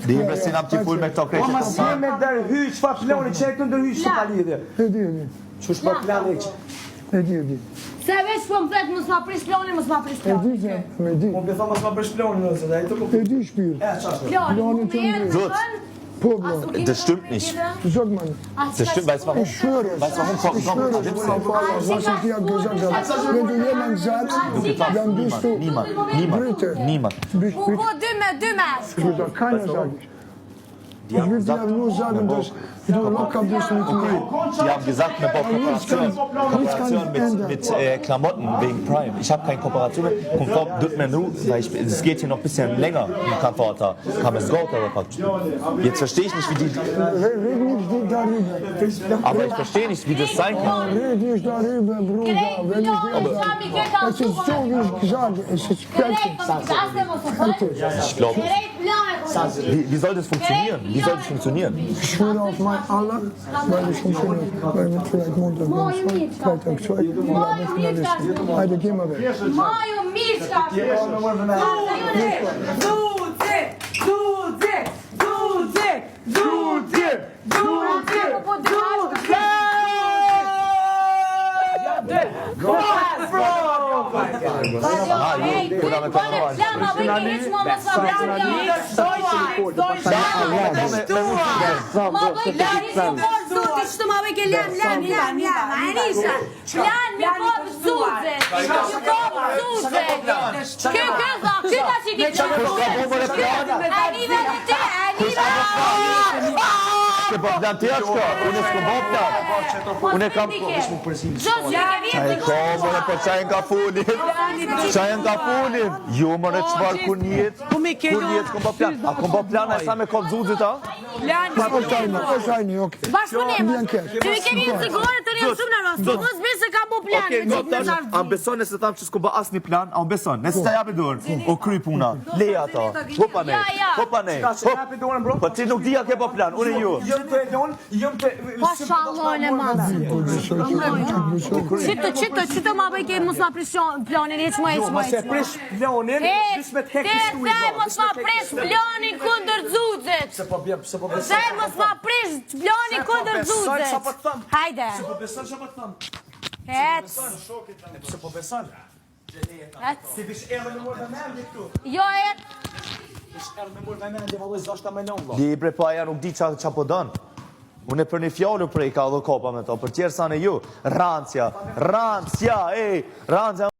Dhe jemi si nam t'i full me këto krejtë. Ma si me ndërhy, që fa plani, që e të ndërhy që pa lidhje. E di. Që shpa plani që? E di. Se veç po më thëtë mësë ma prish plani, mësë ma prish plani. E di. Unë bëtha mësë ma prish plani nëse, dhe e të E di shpirë. Plani, më të jetë, Po, bro. Das stimmt nicht. Sag mal. Das stimmt, weißt du warum? Ich schwöre es. Weißt du warum? Ich schwöre es. Was ich dir gesagt habe. Wenn du jemand sagst, dann bist du... Niemand. Bist U po 2 me. Ich will doch keiner sagen. Ich will dir nur sagen, dass du locker bist mit mir. Die haben gesagt, wir brauchen Kooperation mit Klamotten wegen Prime. Ich habe keine Kooperation mit. Conform tut mir nur, weil es geht hier noch ein bisschen länger. Comforter, kam es Gott oder was? Jetzt verstehe ich nicht, wie die. Red nicht darüber. Aber ich verstehe nicht, wie das sein kann. Red nicht darüber, Bruder. Wenn ich dir sage, es ist so, wie ich sage. Es ist fertig. Ich glaube, wie soll das funktionieren? Wie soll das funktionieren? Ich schwöre auf mein Allah, weil ich funktioniert. Weil wir vielleicht Montag, Freitag, 2, oder nicht Finalisten. Heide, geh mal weg. Maju Miska! Bogdan Tječko, unë s'kom Bogdan. Unë kam... Komore, po qajnë ka funin. Qajnë ka funin. Jo, mëre, qëfar kur njetë? Kur njetë s'kom bo plan. A kom bo plan, a sa me kom zuzit, a? Po shajni, okej. Bashkëpunim. Ti mi keni në sigore të një shumë në rostë. Mos bërë se kam bo plan. Okej, ngotash, a beson nëse tham që s'ko bë asni plan, a beson, nëse ta japi dorë, o kry puna, leja ta, hopa nej, po ti nuk dija ke bë plan, unë ju. Pashallah në madhë. Qëtë ma bëjke mos ma prish planin, eq ma. Ma se prish planin, prish me të hek pistu i bërë. Mos ma prish planin kundër zuzit. Se mos ma prish planin kundër zuzit. Hajde. Se po beson që po të thëmë. Ec. Se po beson. Ec. Ti bish erë me mërë dhe mendi këtu. Jo, ec. Bish erë me mërë dhe mendi, vëllë zashta me lonë. Di bre paja nuk di qa po dënë. Unë e për një fjallë prej ka dhe kopa me to, për tjerë sa në ju. Rancia, ej, rancia.